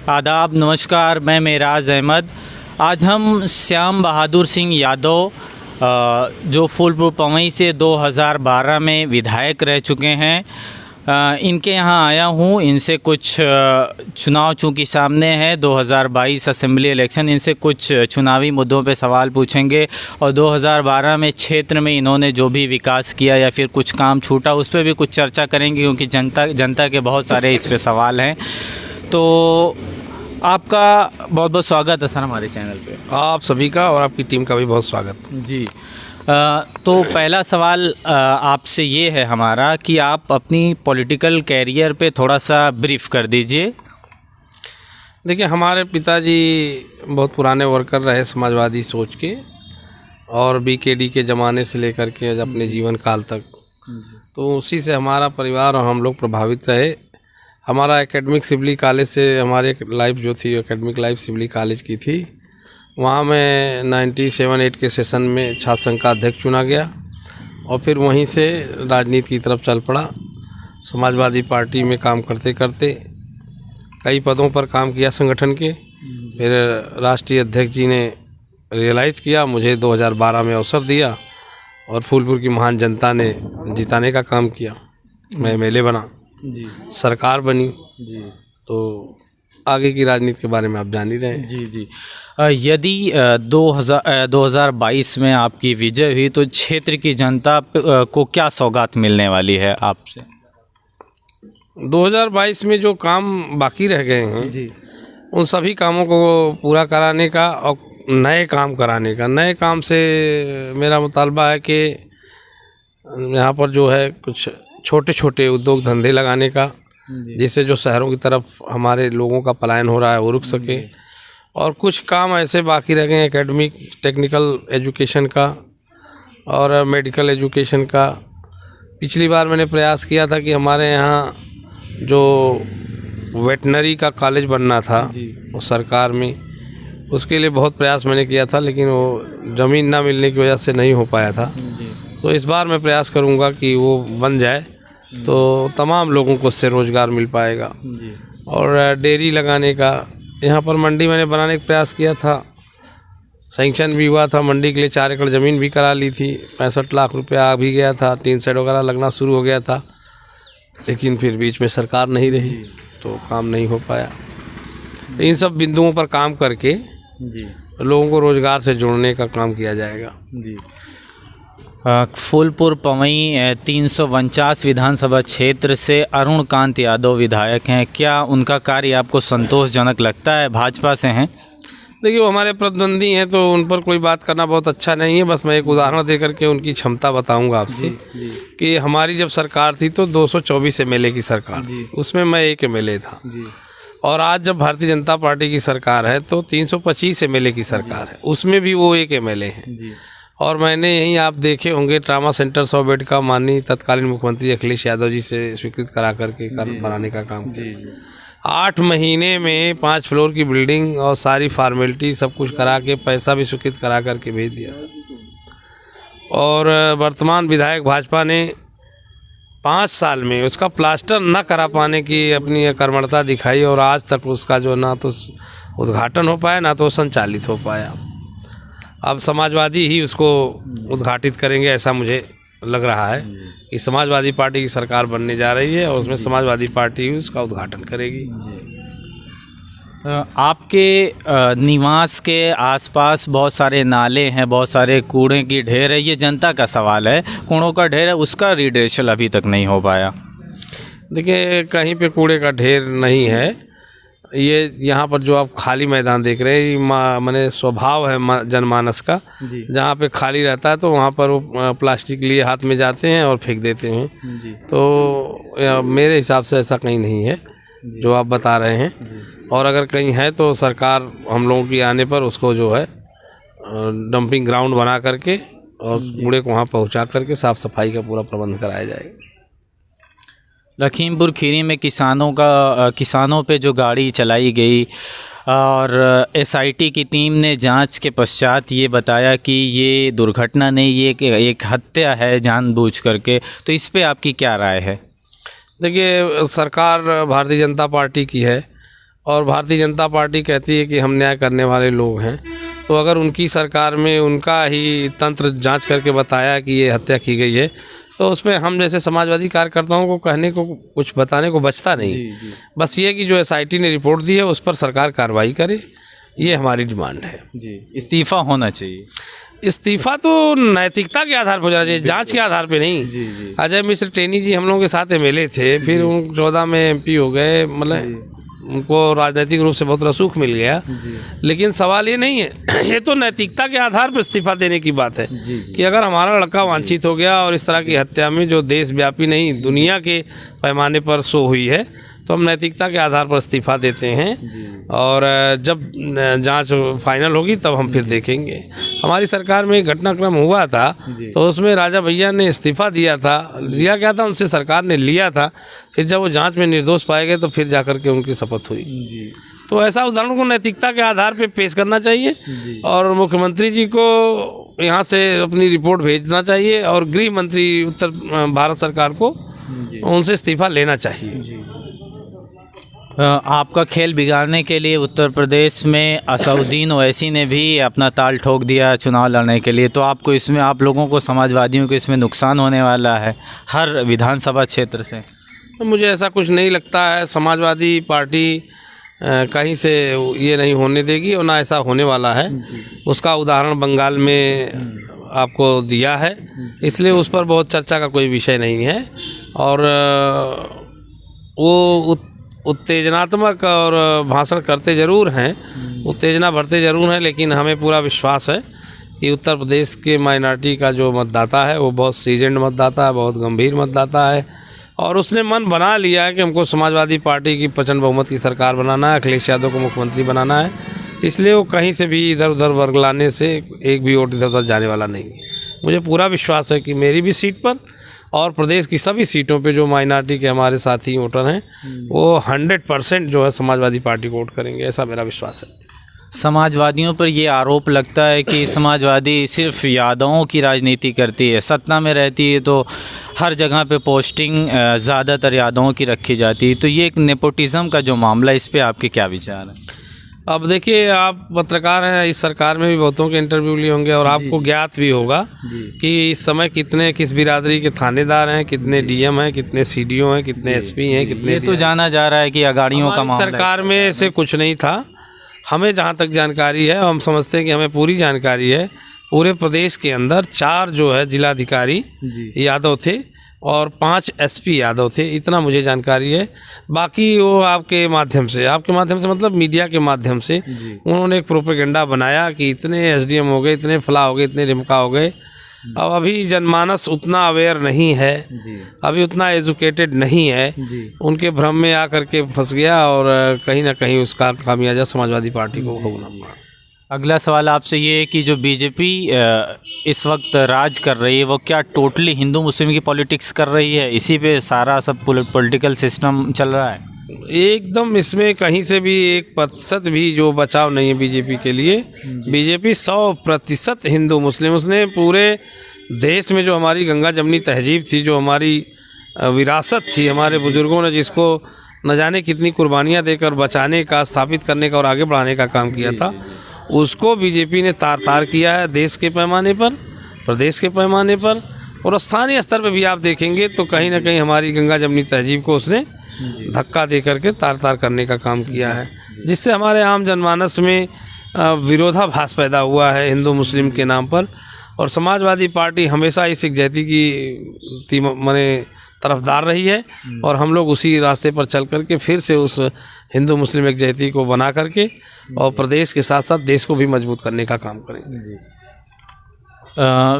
आदाब, नमस्कार। मैं मेराज अहमद। आज हम श्याम बहादुर सिंह यादव जो फूलपुर पवई से 2012 में विधायक रह चुके हैं, इनके यहाँ आया हूँ। इनसे कुछ चुनाव चूँकि सामने है 2022 असेंबली इलेक्शन, इनसे कुछ चुनावी मुद्दों पे सवाल पूछेंगे और 2012 में क्षेत्र में इन्होंने जो भी विकास किया या फिर कुछ काम छूटा उस पर भी कुछ चर्चा करेंगे, क्योंकि जनता के बहुत सारे इस पे सवाल हैं। तो आपका बहुत बहुत स्वागत है सर हमारे चैनल पे। आप सभी का और आपकी टीम का भी बहुत स्वागत जी। तो पहला सवाल आपसे ये है हमारा कि आप अपनी पॉलिटिकल कैरियर पे थोड़ा सा ब्रीफ कर दीजिए। देखिए, हमारे पिताजी बहुत पुराने वर्कर रहे समाजवादी सोच के, और बीकेडी के ज़माने से लेकर के अपने जीवन काल तक, तो उसी से हमारा परिवार और हम लोग प्रभावित रहे। हमारा एकेडमिक सिवली कॉलेज से हमारी लाइफ जो थी एकेडमिक लाइफ सिवली कॉलेज की थी। वहाँ मैं 97-8 के सेशन में छात्र संघ का अध्यक्ष चुना गया और फिर वहीं से राजनीति की तरफ चल पड़ा। समाजवादी पार्टी में काम करते करते कई पदों पर काम किया संगठन के। फिर राष्ट्रीय अध्यक्ष जी ने रियलाइज़ किया, मुझे 2012 में अवसर दिया और फूलपुर की महान जनता ने जिताने का काम किया। मैं एमएलए बना जी, सरकार बनी जी। तो आगे की राजनीति के बारे में आप जान ही रहे हैं। जी जी। यदि 2022 में आपकी विजय हुई तो क्षेत्र की जनता को क्या सौगात मिलने वाली है आपसे? 2022 में जो काम बाकी रह गए हैं जी, उन सभी कामों को पूरा कराने का और नए काम कराने का। नए काम से मेरा मुतालबा है कि यहाँ पर जो है कुछ छोटे छोटे उद्योग धंधे लगाने का, जिससे जो शहरों की तरफ हमारे लोगों का पलायन हो रहा है वो रुक सके। और कुछ काम ऐसे बाकी रह गए एकेडमिक टेक्निकल एजुकेशन का और मेडिकल एजुकेशन का। पिछली बार मैंने प्रयास किया था कि हमारे यहाँ जो वेटनरी का कॉलेज बनना था वो सरकार में, उसके लिए बहुत प्रयास मैंने किया था, लेकिन वो ज़मीन ना मिलने की वजह से नहीं हो पाया था। तो इस बार मैं प्रयास करूँगा कि वो बन जाए तो तमाम लोगों को उससे रोज़गार मिल पाएगा। और डेयरी लगाने का, यहाँ पर मंडी मैंने बनाने का प्रयास किया था, सैंक्शन भी हुआ था मंडी के लिए, 4 एकड़ ज़मीन भी करा ली थी, 65 लाख रुपया आ भी गया था, टीन शेड वगैरह लगना शुरू हो गया था, लेकिन फिर बीच में सरकार नहीं रही तो काम नहीं हो पाया। तो इन सब बिंदुओं पर काम करके लोगों को रोज़गार से जोड़ने का काम किया जाएगा। जी। फूलपुर पवई 349 विधानसभा क्षेत्र से अरुण कांत यादव विधायक हैं। क्या उनका कार्य आपको संतोषजनक लगता है? भाजपा से हैं। देखिए, वो हमारे प्रतिद्वंदी हैं तो उन पर कोई बात करना बहुत अच्छा नहीं है। बस मैं एक उदाहरण दे करके उनकी क्षमता बताऊंगा आपसे कि हमारी जब सरकार थी तो 224 एमएलए की सरकार थी, उसमें मैं एक एमएलए था। और आज जब भारतीय जनता पार्टी की सरकार है तो 325 एमएलए की सरकार है, उसमें भी वो एक एमएलए हैं। और मैंने यहीं आप देखे होंगे ट्रामा सेंटर 100 बेड का माननीय तत्कालीन मुख्यमंत्री अखिलेश यादव जी से स्वीकृत करा करके बनाने का काम किया। 8 महीने में 5 फ्लोर की बिल्डिंग और सारी फार्मेलिटी सब कुछ करा के पैसा भी स्वीकृत करा करके भेज दिया था। और वर्तमान विधायक भाजपा ने 5 साल में उसका प्लास्टर न करा पाने की अपनी कर्मठता दिखाई, और आज तक उसका जो ना तो उद्घाटन हो पाया ना तो संचालित हो पाया। अब समाजवादी ही उसको उद्घाटित करेंगे ऐसा मुझे लग रहा है कि समाजवादी पार्टी की सरकार बनने जा रही है और उसमें समाजवादी पार्टी ही उसका उद्घाटन करेगी। आपके निवास के आसपास बहुत सारे नाले हैं, बहुत सारे कूड़े की ढेर है। ये जनता का सवाल है, कूड़ों का ढेर है, उसका रिड्रेसल अभी तक नहीं हो पाया। देखिए, कहीं पे कूड़े का ढेर नहीं है। ये यहाँ पर जो आप खाली मैदान देख रहे हैं, माने स्वभाव है जनमानस का, जहाँ पे खाली रहता है तो वहाँ पर वो प्लास्टिक लिए हाथ में जाते हैं और फेंक देते हैं। तो मेरे हिसाब से ऐसा कहीं नहीं है जो आप बता रहे हैं। और अगर कहीं है तो सरकार हम लोगों की आने पर उसको जो है डंपिंग ग्राउंड बना करके और कूड़े को वहाँ पहुँचा करके साफ़ सफाई का पूरा प्रबंध कराया जाएगा। लखीमपुर खीरी में किसानों पे जो गाड़ी चलाई गई और एसआईटी की टीम ने जांच के पश्चात ये बताया कि ये दुर्घटना नहीं, ये एक हत्या है जानबूझ करके, तो इस पे आपकी क्या राय है? देखिए, सरकार भारतीय जनता पार्टी की है और भारतीय जनता पार्टी कहती है कि हम न्याय करने वाले लोग हैं, तो अगर उनकी सरकार में उनका ही तंत्र जांच करके बताया कि ये हत्या की गई है, तो उसमें हम जैसे समाजवादी कार्यकर्ताओं को कहने को कुछ बताने को बचता नहीं। बस ये कि जो SIT ने रिपोर्ट दी है उस पर सरकार कार्रवाई करे, ये हमारी डिमांड है। जी, इस्तीफा होना चाहिए। इस्तीफा तो नैतिकता के आधार पर हो जाना चाहिए, जांच के आधार पे नहीं। अजय मिश्र टेनी जी हम लोगों के साथ MLA थे, फिर 14 में MP हो गए, मतलब उनको राजनीतिक रूप से बहुत रसूख मिल गया। लेकिन सवाल ये नहीं है, ये तो नैतिकता के आधार पर इस्तीफा देने की बात है कि अगर हमारा लड़का वांछित हो गया और इस तरह की हत्या में जो देशव्यापी नहीं दुनिया के पैमाने पर शो हुई है, तो हम नैतिकता के आधार पर इस्तीफा देते हैं और जब जांच फाइनल होगी तब हम फिर देखेंगे। हमारी सरकार में एक घटनाक्रम हुआ था, तो उसमें राजा भैया ने इस्तीफा दिया गया था, उनसे सरकार ने लिया था, फिर जब वो जांच में निर्दोष पाए गए तो फिर जाकर के उनकी शपथ हुई। तो ऐसा उदाहरण को नैतिकता के आधार पर पेश करना चाहिए और मुख्यमंत्री जी को यहाँ से अपनी रिपोर्ट भेजना चाहिए और गृह मंत्री उत्तर भारत सरकार को उनसे इस्तीफा लेना चाहिए। आपका खेल बिगाड़ने के लिए उत्तर प्रदेश में असउद्दीन ओवैसी ने भी अपना ताल ठोक दिया चुनाव लड़ने के लिए, तो आपको इसमें, आप लोगों को, समाजवादियों को इसमें नुकसान होने वाला है हर विधानसभा क्षेत्र से? तो मुझे ऐसा कुछ नहीं लगता है। समाजवादी पार्टी कहीं से ये नहीं होने देगी और ना ऐसा होने वाला है। उसका उदाहरण बंगाल में आपको दिया है, इसलिए उस पर बहुत चर्चा का कोई विषय नहीं है। और वो उत्तेजनात्मक और भाषण करते ज़रूर हैं, उत्तेजना भरते ज़रूर हैं, लेकिन हमें पूरा विश्वास है कि उत्तर प्रदेश के माइनॉरिटी का जो मतदाता है वो बहुत सीजन्ड मतदाता है, बहुत गंभीर मतदाता है और उसने मन बना लिया है कि हमको समाजवादी पार्टी की प्रचंड बहुमत की सरकार बनाना है, अखिलेश यादव को मुख्यमंत्री बनाना है। इसलिए वो कहीं से भी इधर उधर वर्गलाने से एक भी वोट इधर उधर जाने वाला नहीं है। मुझे पूरा विश्वास है कि मेरी भी सीट पर और प्रदेश की सभी सीटों पे जो माइनॉरिटी के हमारे साथी वोटर हैं वो 100% जो है समाजवादी पार्टी को वोट करेंगे, ऐसा मेरा विश्वास है। समाजवादियों पर ये आरोप लगता है कि समाजवादी सिर्फ यादवों की राजनीति करती है, सत्ता में रहती है तो हर जगह पे पोस्टिंग ज़्यादातर यादवों की रखी जाती है, तो ये एक नेपोटिज़म का जो मामला, इस पे आपके क्या विचार हैं? अब देखिए, आप पत्रकार हैं, इस सरकार में भी बहुतों के इंटरव्यू लिए होंगे और आपको ज्ञात भी होगा कि इस समय किस बिरादरी के थानेदार हैं, कितने DM हैं, कितने CDO हैं, कितने SP हैं, कितने। ये तो जाना जा रहा है कि अगाड़ियों का मामला सरकार में ऐसे कुछ नहीं था। हमें जहाँ तक जानकारी है, हम समझते हैं कि हमें पूरी जानकारी है, पूरे प्रदेश के अंदर 4 जो है जिलाधिकारी यादव थे और 5 SP यादव थे, इतना मुझे जानकारी है। बाकी वो आपके माध्यम से मतलब मीडिया के माध्यम से उन्होंने एक प्रोपेगेंडा बनाया कि इतने SDM हो गए, इतने फला हो गए, इतने रिमका हो गए। अब अभी जनमानस उतना अवेयर नहीं है, अभी उतना एजुकेटेड नहीं है, उनके भ्रम में आकर के फंस गया और कहीं ना कहीं उसका खामियाजा समाजवादी पार्टी को भोगना पड़ा। अगला सवाल आपसे ये है कि जो बीजेपी इस वक्त राज कर रही है वो क्या टोटली हिंदू मुस्लिम की पॉलिटिक्स कर रही है? इसी पे सारा सब पॉलिटिकल सिस्टम चल रहा है? एकदम, इसमें कहीं से भी 1% भी जो बचाव नहीं है बीजेपी के लिए। बीजेपी 100% हिंदू मुस्लिम, उसने पूरे देश में जो हमारी गंगा जमनी तहजीब थी, जो हमारी विरासत थी, हमारे बुजुर्गों ने जिसको न जाने कितनी कुर्बानियाँ देकर बचाने का, स्थापित करने का और आगे बढ़ाने का काम किया था, उसको बीजेपी ने तार तार किया है। देश के पैमाने पर, प्रदेश के पैमाने पर और स्थानीय स्तर पर भी आप देखेंगे तो कहीं ना कहीं हमारी गंगा जमनी तहजीब को उसने धक्का दे करके तार तार करने का काम किया है, जिससे हमारे आम जनमानस में विरोधाभास पैदा हुआ है हिंदू मुस्लिम के नाम पर। और समाजवादी पार्टी हमेशा इस एकजहती की माने तरफदार रही है और हम लोग उसी रास्ते पर चल करके फिर से उस हिंदू मुस्लिम एकजहती को बना करके और प्रदेश के साथ साथ देश को भी मजबूत करने का काम करेंगे।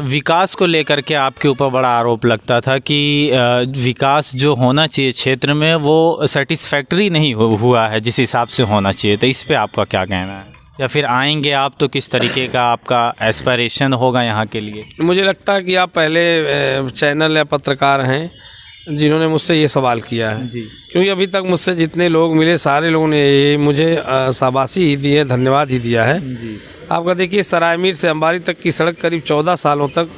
विकास को लेकर के आपके ऊपर बड़ा आरोप लगता था कि विकास जो होना चाहिए क्षेत्र में वो सेटिस्फैक्टरी नहीं हुआ है जिस हिसाब से होना चाहिए, तो इस पे आपका क्या कहना है? या फिर आएंगे आप तो किस तरीके का आपका एस्पिरेशन होगा यहाँ के लिए? मुझे लगता है कि आप पहले चैनल या पत्रकार हैं जिन्होंने मुझसे ये सवाल किया है, क्योंकि अभी तक मुझसे जितने लोग मिले सारे लोगों ने ये मुझे शाबाशी ही दी है, धन्यवाद ही दिया है। आपका देखिए, सरायमीर से अंबारी तक की सड़क करीब 14 सालों तक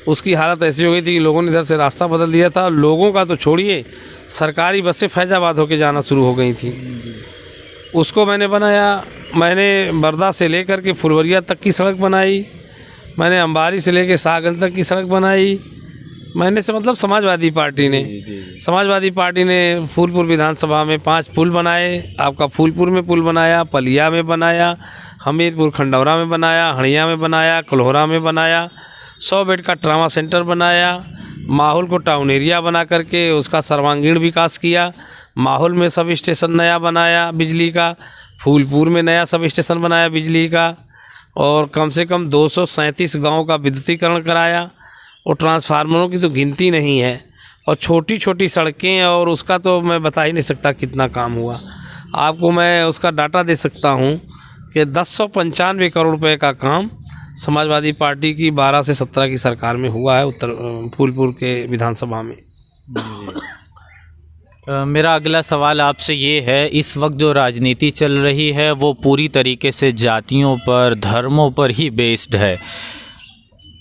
उसकी हालत ऐसी हो गई थी कि लोगों ने इधर से रास्ता बदल दिया था। लोगों का तो छोड़िए, सरकारी बसें फैजाबाद होके जाना शुरू हो गई थी। उसको मैंने बनाया। मैंने बरदा से लेकर के फुलवरिया तक की सड़क बनाई। मैंने अंबारी से लेकर सागंज तक की सड़क बनाई। मैंने से मतलब समाजवादी पार्टी ने फूलपुर विधानसभा में 5 पुल बनाए। आपका फूलपुर में पुल बनाया, पलिया में बनाया, हमीरपुर खंडौरा में बनाया, हड़िया में बनाया, कल्होरा में बनाया, 100 बेड का ट्रामा सेंटर बनाया। माहौल को टाउन एरिया बना करके उसका सर्वांगीण विकास किया। माहौल में सब स्टेशन नया बनाया बिजली का। फूलपुर में नया सब स्टेशन बनाया बिजली का। और कम से कम 237 गाँव का विद्युतीकरण कराया। और ट्रांसफार्मरों की तो गिनती नहीं है। और छोटी छोटी सड़कें, और उसका तो मैं बता ही नहीं सकता कितना काम हुआ। आपको मैं उसका डाटा दे सकता हूँ कि 1095 करोड़ रुपए का काम समाजवादी पार्टी की 12 से 17 की सरकार में हुआ है फूलपुर के विधानसभा में। मेरा अगला सवाल आपसे ये है, इस वक्त जो राजनीति चल रही है वो पूरी तरीके से जातियों पर, धर्मों पर ही बेस्ड है।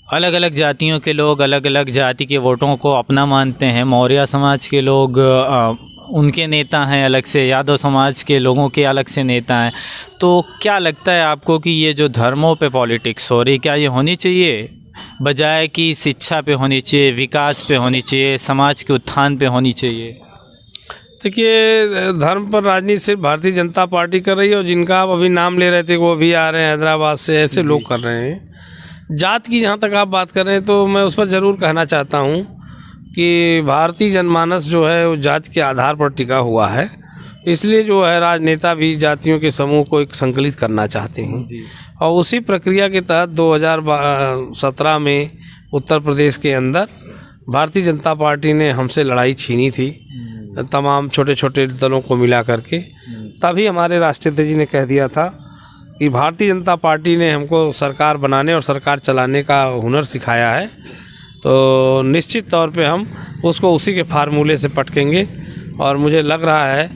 अलग अलग जातियों के लोग अलग अलग जाति के वोटों को अपना मानते हैं। मौर्य समाज के लोग उनके नेता हैं अलग से, यादव समाज के लोगों के अलग से नेता हैं। तो क्या लगता है आपको कि ये जो धर्मों पे पॉलिटिक्स हो रही, क्या ये होनी चाहिए, बजाय कि शिक्षा पे होनी चाहिए, विकास पे होनी चाहिए, समाज के उत्थान पे होनी चाहिए? देखिए, धर्म पर राजनीति सिर्फ भारतीय जनता पार्टी कर रही है, और जिनका आप अभी नाम ले रहे थे वो भी आ रहे हैं हैदराबाद से, ऐसे लोग कर रहे हैं। जात की जहाँ तक आप बात कर रहे हैं तो मैं उस पर ज़रूर कहना चाहता हूँ कि भारतीय जनमानस जो है वो जात के आधार पर टिका हुआ है। इसलिए जो है राजनेता भी जातियों के समूह को एक संकलित करना चाहते हैं। और उसी प्रक्रिया के तहत 2017 में उत्तर प्रदेश के अंदर भारतीय जनता पार्टी ने हमसे लड़ाई छीनी थी, तमाम छोटे छोटे दलों को मिला करके। तभी हमारे राष्ट्रपति जी ने कह दिया था कि भारतीय जनता पार्टी ने हमको सरकार बनाने और सरकार चलाने का हुनर सिखाया है, तो निश्चित तौर पे हम उसको उसी के फार्मूले से पटकेंगे। और मुझे लग रहा है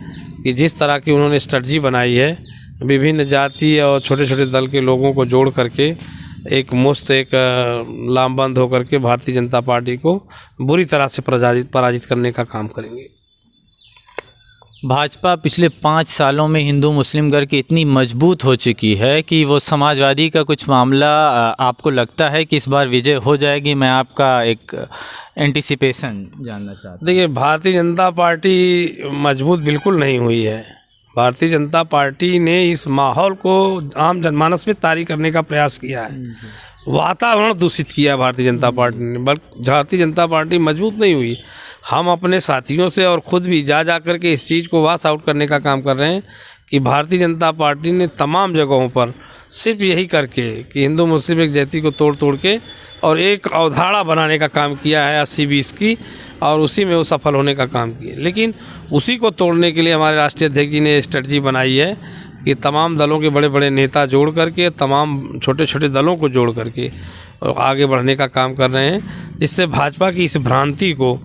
कि जिस तरह की उन्होंने स्ट्रेटजी बनाई है, विभिन्न जाति और छोटे छोटे दल के लोगों को जोड़ करके एक लामबंद होकर के भारतीय जनता पार्टी को बुरी तरह से पराजित करने का काम करेंगे। भाजपा पिछले 5 सालों में हिंदू मुस्लिम गढ़ की इतनी मजबूत हो चुकी है कि वो समाजवादी का कुछ मामला, आपको लगता है कि इस बार विजय हो जाएगी? मैं आपका एक एंटिसिपेशन जानना चाहता हूँ। देखिए, भारतीय जनता पार्टी मजबूत बिल्कुल नहीं हुई है। भारतीय जनता पार्टी ने इस माहौल को आम जनमानस में तारी करने का प्रयास किया है, वातावरण दूषित किया भारतीय जनता पार्टी ने। बल्कि भारतीय जनता पार्टी मजबूत नहीं हुई। हम अपने साथियों से और ख़ुद भी जा कर के इस चीज़ को वॉश आउट करने का काम कर रहे हैं कि भारतीय जनता पार्टी ने तमाम जगहों पर सिर्फ यही करके कि हिंदू मुस्लिम एक जाति को तोड़ के और एक अवधारणा बनाने का काम किया है 80-20 की, और उसी में वो सफल होने का काम किया। लेकिन उसी को तोड़ने के लिए हमारे राष्ट्रीय अध्यक्ष जी ने स्ट्रेटजी बनाई है कि तमाम दलों के बड़े बड़े नेता जोड़ करके, तमाम छोटे छोटे दलों को जोड़ करके आगे बढ़ने का काम कर रहे हैं, जिससे भाजपा की इस भ्रांति को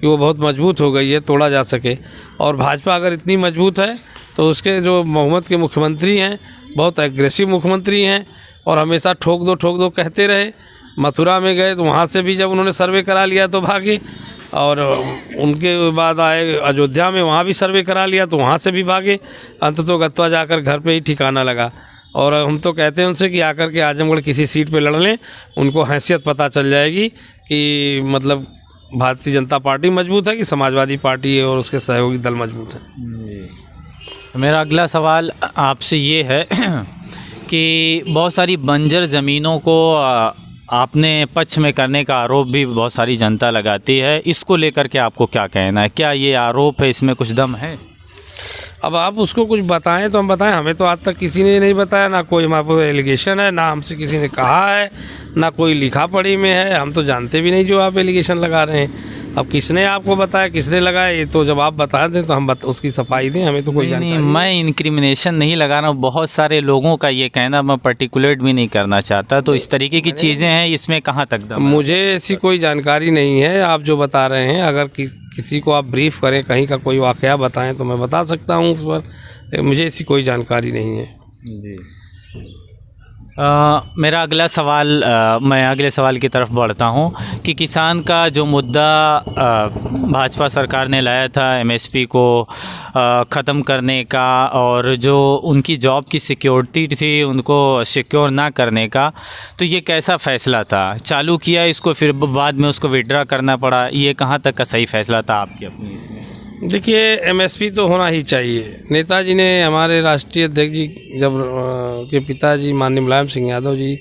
कि वो बहुत मजबूत हो गई है तोड़ा जा सके। और भाजपा अगर इतनी मजबूत है तो उसके जो बहुमत के मुख्यमंत्री हैं बहुत एग्रेसिव मुख्यमंत्री हैं, और हमेशा ठोक दो कहते रहे। मथुरा में गए तो वहाँ से भी जब उन्होंने सर्वे करा लिया तो भागे, और उनके बाद आए अयोध्या में, वहाँ भी सर्वे करा लिया तो वहाँ से भी भागे। अंततोगत्वा जाकर घर पे ही ठिकाना लगा। और हम तो कहते हैं उनसे कि आकर के आजमगढ़ किसी सीट पे लड़ लें, उनको हैसियत पता चल जाएगी कि मतलब भारतीय जनता पार्टी मजबूत है कि समाजवादी पार्टी है और उसके सहयोगी दल मजबूत हैं। मेरा अगला सवाल आपसे ये है कि बहुत सारी बंजर ज़मीनों को आपने पक्ष में करने का आरोप भी बहुत सारी जनता लगाती है। इसको लेकर के आपको क्या कहना है? क्या ये आरोप है, इसमें कुछ दम है? अब आप उसको कुछ बताएं तो हम बताएं। हमें तो आज तक किसी ने नहीं बताया, ना कोई हमारे पास एलिगेशन है, ना हमसे किसी ने कहा है, ना कोई लिखा पढ़ी में है। हम तो जानते भी नहीं जो आप एलिगेशन लगा रहे हैं। अब किसने आपको बताया, किसने लगाया, ये तो जब आप बता दें तो हम उसकी सफाई दें। हमें तो कोई जानकारी नहीं। मैं इंक्रिमिनेशन नहीं लगा रहा हूँ, बहुत सारे लोगों का ये कहना, मैं पर्टिकुलेट भी नहीं करना चाहता। तो इस तरीके की चीज़ें हैं, इसमें कहाँ तक दम है? मुझे ऐसी कोई जानकारी नहीं है। आप जो बता रहे हैं, अगर किसी को आप ब्रीफ करें, कहीं का कोई वाकया बताएं तो मैं बता सकता हूं उस पर। मुझे ऐसी कोई जानकारी नहीं है। जी। मेरा अगला सवाल मैं अगले सवाल की तरफ बढ़ता हूँ कि किसान का जो मुद्दा भाजपा सरकार ने लाया था एमएसपी को ख़त्म करने का और जो उनकी जॉब की सिक्योरिटी थी उनको सिक्योर ना करने का, तो ये कैसा फ़ैसला था? चालू किया इसको, फिर बाद में उसको विड्रा करना पड़ा, ये कहाँ तक का सही फ़ैसला था आपकी अपनी इसमें? देखिए, एमएसपी तो होना ही चाहिए। नेताजी ने, हमारे राष्ट्रीय अध्यक्ष जी जब के पिताजी माननीय मुलायम सिंह यादव जी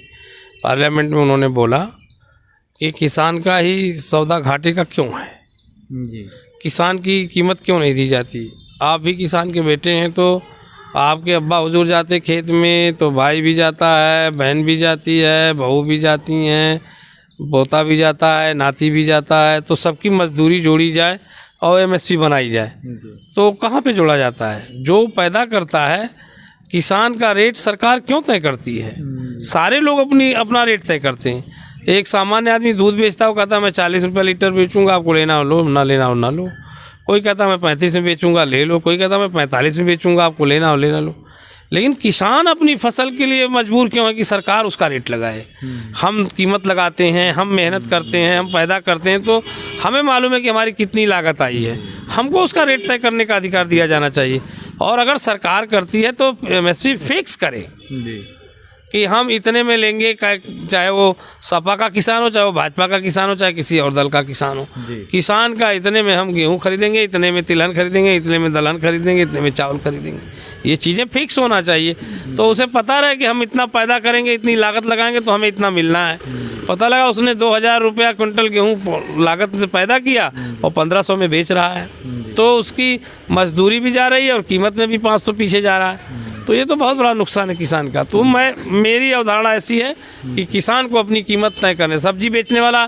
पार्लियामेंट में उन्होंने बोला कि किसान का ही सौदा घाटे का क्यों है, जी, किसान की कीमत क्यों नहीं दी जाती। आप भी किसान के बेटे हैं तो आपके अब्बा हुजूर जाते खेत में तो भाई भी जाता है, बहन भी जाती है, बहू भी जाती हैं, पोता भी जाता है, नाती भी जाता है, तो सबकी मजदूरी जोड़ी जाए और एमएसपी बनाई जाए तो कहाँ पे जोड़ा जाता है? जो पैदा करता है किसान का रेट सरकार क्यों तय करती है? सारे लोग अपना रेट तय करते हैं। एक सामान्य आदमी दूध बेचता है, वो कहता है मैं 40 रुपये लीटर बेचूंगा, आपको लेना हो लो, ना लेना हो ना लो। कोई कहता है मैं 35 में बेचूंगा, ले लो। कोई कहता है मैं 45 में बेचूंगा, आपको लेना हो लेना लो। लेकिन किसान अपनी फसल के लिए मजबूर क्यों है कि सरकार उसका रेट लगाए? हम कीमत लगाते हैं, हम मेहनत करते हैं, हम पैदा करते हैं, तो हमें मालूम है कि हमारी कितनी लागत आई है, हमको उसका रेट तय करने का अधिकार दिया जाना चाहिए। और अगर सरकार करती है तो एमएसपी फिक्स करे कि हम इतने में लेंगे, चाहे वो सपा का किसान हो, चाहे वो भाजपा का किसान हो, चाहे किसी और दल का किसान हो। किसान का इतने में हम गेहूं खरीदेंगे, इतने में तिलहन खरीदेंगे, इतने में दलहन खरीदेंगे, इतने में चावल खरीदेंगे। ये चीज़ें फिक्स होना चाहिए, तो उसे पता रहे कि हम इतना पैदा करेंगे, इतनी लागत लगाएंगे तो हमें इतना मिलना है। पता लगा उसने 2000 रुपया क्विंटल गेहूँ लागत से पैदा किया और 1500 में बेच रहा है, तो उसकी मजदूरी भी जा रही है और कीमत में भी 500 पीछे जा रहा है। तो ये तो बहुत बड़ा नुकसान है किसान का। तो मेरी अवधारणा ऐसी है कि किसान को अपनी कीमत तय करने। सब्जी बेचने वाला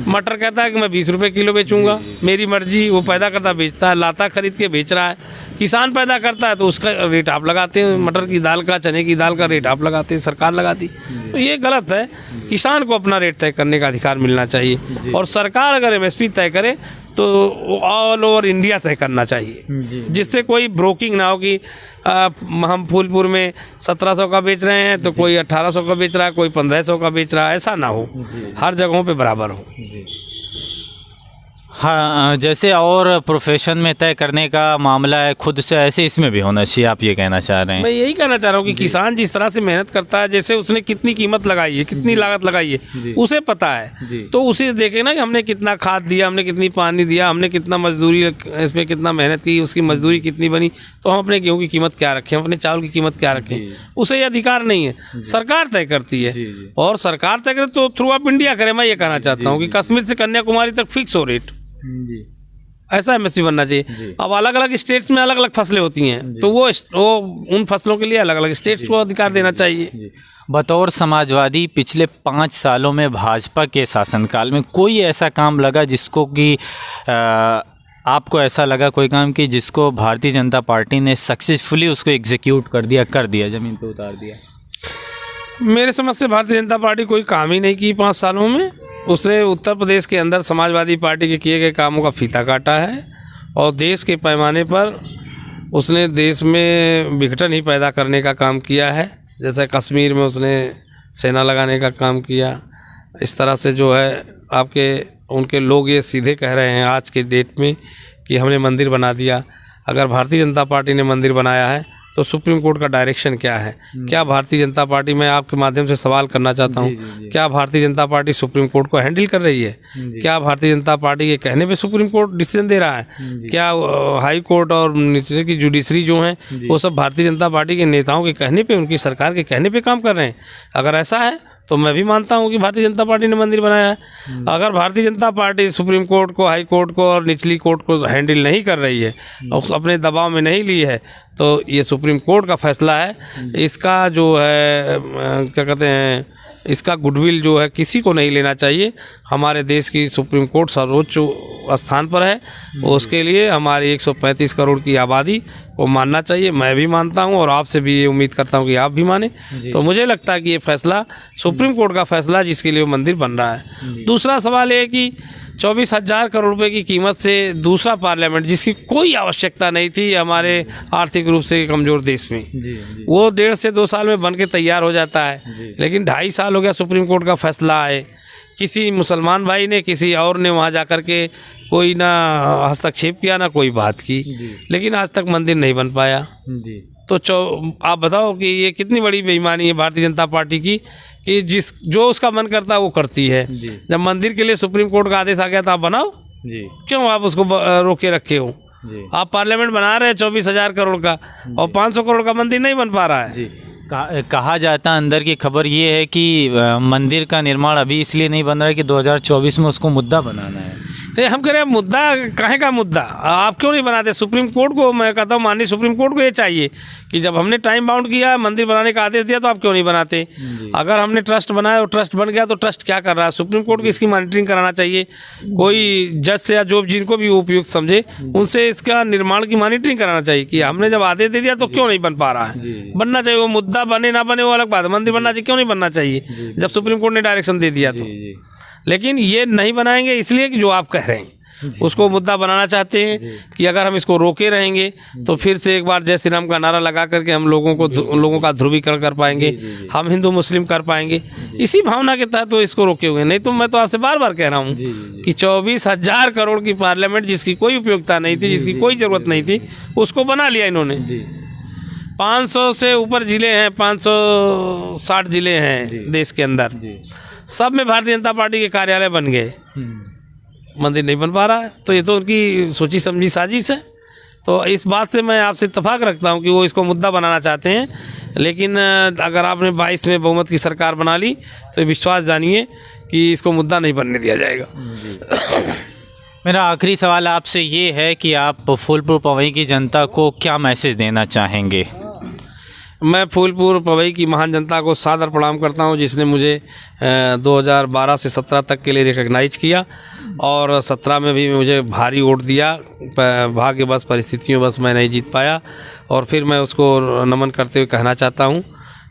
मटर कहता है कि मैं 20 रुपये किलो बेचूंगा, मेरी मर्जी। वो पैदा करता बेचता है, लाता खरीद के बेच रहा है। किसान पैदा करता है तो उसका रेट आप लगाते हैं, मटर की दाल का, चने की दाल का रेट आप लगाते हैं, सरकार लगाती। तो ये गलत है। किसान को अपना रेट तय करने का अधिकार मिलना चाहिए, और सरकार अगर एमएसपी तय करे तो ऑल ओवर इंडिया तय करना चाहिए, जिससे कोई ब्रोकिंग ना हो कि हम फूलपुर में 1700 का बेच रहे हैं तो कोई 1800 का बेच रहा है, कोई 1500 का बेच रहा है। ऐसा ना हो, हर जगहों पे बराबर हो। हाँ, जैसे और प्रोफेशन में तय करने का मामला है खुद से, ऐसे इसमें भी होना चाहिए, आप ये कहना चाह रहे हैं? मैं यही कहना चाह रहा हूँ कि किसान जिस तरह से मेहनत करता है, जैसे उसने कितनी कीमत लगाई है, कितनी लागत लगाई है, उसे पता है, तो उसे देखे ना कि हमने कितना खाद दिया, हमने कितनी पानी दिया, हमने कितना मजदूरी इसमें कितना मेहनत की, उसकी मजदूरी कितनी बनी, तो हम अपने गेहूँ की कीमत क्या रखें, अपने चावल की कीमत क्या रखें। उसे ये अधिकार नहीं है, सरकार तय करती है। और सरकार तय करे तो थ्रू ऑफ इंडिया करे। मैं ये कहना चाहता हूँ कि कश्मीर से कन्याकुमारी तक फिक्स हो रेट, ऐसा एमएसपी बनना चाहिए। अब अलग अलग स्टेट्स में अलग अलग फसलें होती हैं, तो वो उन फसलों के लिए अलग अलग स्टेट्स को अधिकार देना चाहिए। बतौर समाजवादी पिछले 5 सालों में भाजपा के शासनकाल में कोई ऐसा काम लगा जिसको कि आपको ऐसा लगा कोई काम कि जिसको भारतीय जनता पार्टी ने सक्सेसफुली उसको एग्जीक्यूट कर दिया, ज़मीन पे उतार दिया? मेरे समझ से भारतीय जनता पार्टी कोई काम ही नहीं की 5 सालों में। उसने उत्तर प्रदेश के अंदर समाजवादी पार्टी के किए गए कामों का फीता काटा है, और देश के पैमाने पर उसने देश में विघटन ही पैदा करने का काम किया है। जैसे कश्मीर में उसने सेना लगाने का काम किया। इस तरह से जो है उनके लोग ये सीधे कह रहे हैं आज के डेट में कि हमने मंदिर बना दिया। अगर भारतीय जनता पार्टी ने मंदिर बनाया है तो सुप्रीम कोर्ट का डायरेक्शन क्या है? क्या भारतीय जनता पार्टी, मैं आपके माध्यम से सवाल करना चाहता हूँ, क्या Bharatiya Janata party supreme court को हैंडल कर रही है? क्या भारतीय जनता पार्टी के कहने पे सुप्रीम कोर्ट डिसीजन दे रहा है? क्या हाई कोर्ट और नीचे की जुडिशरी जो है वो सब भारतीय जनता पार्टी के नेताओं के कहने पे, उनकी सरकार के कहने पे काम कर रहे हैं? अगर ऐसा है तो मैं भी मानता हूं कि भारतीय जनता पार्टी ने मंदिर बनाया है। अगर Bharatiya Janata party supreme court को, हाई कोर्ट को और निचली कोर्ट को हैंडल नहीं कर रही है और अपने दबाव में नहीं ली है, तो ये सुप्रीम कोर्ट का फैसला है। इसका जो है क्या कहते हैं, इसका गुडविल जो है किसी को नहीं लेना चाहिए। हमारे देश की सुप्रीम कोर्ट सर्वोच्च स्थान पर है, उसके लिए हमारी 135 करोड़ की आबादी को मानना चाहिए। मैं भी मानता हूं और आपसे भी ये उम्मीद करता हूं कि आप भी माने। तो मुझे लगता है कि ये फैसला सुप्रीम कोर्ट का फैसला, जिसके लिए वो मंदिर बन रहा है। दूसरा सवाल ये है कि 24,000 करोड़ रुपए की कीमत से दूसरा पार्लियामेंट, जिसकी कोई आवश्यकता नहीं थी हमारे आर्थिक रूप से कमज़ोर देश में, वो 1.5 से 2 साल में बन के तैयार हो जाता है। लेकिन 2.5 साल हो गया सुप्रीम कोर्ट का फैसला आए, किसी मुसलमान भाई ने किसी और ने वहाँ जा कर के कोई ना हस्तक्षेप किया ना कोई बात की, लेकिन आज तक मंदिर नहीं बन पाया। तो आप बताओ कि ये कितनी बड़ी बेईमानी है भारतीय जनता पार्टी की कि जो उसका मन करता है वो करती है। जब मंदिर के लिए सुप्रीम कोर्ट का आदेश आ गया तो आप बनाओ, क्यों आप उसको रोके रखे हो? आप पार्लियामेंट बना रहे हैं 24,000 करोड़ का और 500 करोड़ का मंदिर नहीं बन पा रहा है। कहा जाता अंदर की खबर ये है कि मंदिर का निर्माण अभी इसलिए नहीं बन रहा है कि 2024 में उसको मुद्दा बनाना है। हम कह रहे हैं मुद्दा काहे का मुद्दा, आप क्यों नहीं बनाते? सुप्रीम कोर्ट को मैं कहता हूँ, माननीय सुप्रीम कोर्ट को ये चाहिए कि जब हमने टाइम बाउंड किया, मंदिर बनाने का आदेश दिया, तो आप क्यों नहीं बनाते? अगर हमने ट्रस्ट बनाया और ट्रस्ट बन गया तो ट्रस्ट क्या कर रहा है? सुप्रीम कोर्ट को इसकी मॉनिटरिंग कराना चाहिए। कोई जज से या जो जिनको भी उपयुक्त समझे उनसे इसका निर्माण की मॉनिटरिंग कराना चाहिए कि हमने जब आदेश दे दिया तो क्यों नहीं बन पा रहा है। बनना चाहिए, वो मुद्दा बने ना बने वो अलग बात है, मंदिर बनना चाहिए, क्यों नहीं बनना चाहिए जब सुप्रीम कोर्ट ने डायरेक्शन दे दिया तो। लेकिन ये नहीं बनाएंगे इसलिए कि जो आप कह रहे हैं उसको मुद्दा बनाना चाहते हैं कि अगर हम इसको रोके रहेंगे तो फिर से एक बार जय श्री राम का नारा लगा करके हम लोगों का ध्रुवीकरण कर पाएंगे, हम हिंदू मुस्लिम कर पाएंगे। इसी भावना के तहत तो इसको रोके हुए। नहीं तो मैं तो आपसे बार बार कह रहा हूँ कि 24,000 करोड़ की पार्लियामेंट, जिसकी कोई उपयोगिता नहीं थी, जिसकी कोई ज़रूरत नहीं थी, उसको बना लिया इन्होंने। 500 से ऊपर ज़िले हैं, 560 ज़िले हैं देश के अंदर, सब में भारतीय जनता पार्टी के कार्यालय बन गए, मंदिर नहीं बन पा रहा है। तो ये तो उनकी सोची समझी साजिश है। तो इस बात से मैं आपसे इत्तेफाक रखता हूँ कि वो इसको मुद्दा बनाना चाहते हैं। लेकिन अगर आपने 22 में बहुमत की सरकार बना ली तो विश्वास जानिए कि इसको मुद्दा नहीं बनने दिया जाएगा। मेरा आखिरी सवाल आपसे ये है कि आप फूलपुर पवई की जनता को क्या मैसेज देना चाहेंगे? मैं फूलपुर पवई की महान जनता को सादर प्रणाम करता हूं, जिसने मुझे 2012 से 17 तक के लिए रिकॉग्नाइज किया और 17 में भी मुझे भारी वोट दिया। भाग्यवश परिस्थितियों बस मैं नहीं जीत पाया और फिर मैं उसको नमन करते हुए कहना चाहता हूं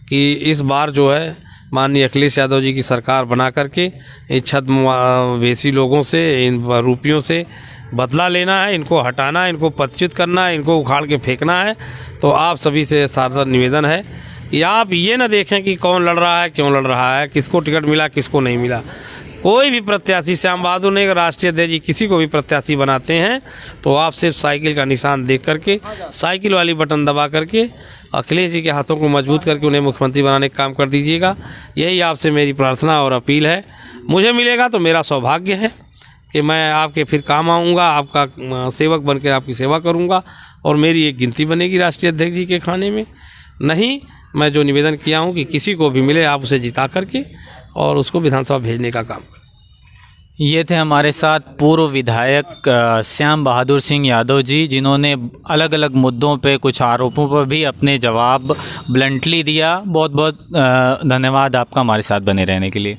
कि इस बार जो है माननीय अखिलेश यादव जी की सरकार बना करके इन छद्मवेशी लोगों से, इन रूपियों से बदला लेना है, इनको हटाना है, इनको पदच्युत करना है, इनको उखाड़ के फेंकना है। तो आप सभी से सादर निवेदन है कि आप ये ना देखें कि कौन लड़ रहा है, क्यों लड़ रहा है, किसको टिकट मिला, किसको नहीं मिला। कोई भी प्रत्याशी, श्याम बहादुर ने राष्ट्रीय अध्यक्ष जी किसी को भी प्रत्याशी बनाते हैं तो आप सिर्फ साइकिल का निशान देख करके, साइकिल वाली बटन दबा करके अखिलेश जी के हाथों को मजबूत करके उन्हें मुख्यमंत्री बनाने का काम कर दीजिएगा। यही आपसे मेरी प्रार्थना और अपील है। मुझे मिलेगा तो मेरा सौभाग्य है कि मैं आपके फिर काम आऊँगा, आपका सेवक बनकर आपकी सेवा करूँगा और मेरी एक गिनती बनेगी राष्ट्रीय अध्यक्ष जी के खाने में। नहीं, मैं जो निवेदन किया हूँ कि किसी को भी मिले आप उसे जिता करके और उसको विधानसभा भेजने का काम करें। ये थे हमारे साथ पूर्व विधायक श्याम बहादुर सिंह यादव जी, जिन्होंने अलग अलग मुद्दों पे, कुछ आरोपों पर भी अपने जवाब ब्लंटली दिया। बहुत बहुत धन्यवाद आपका हमारे साथ बने रहने के लिए।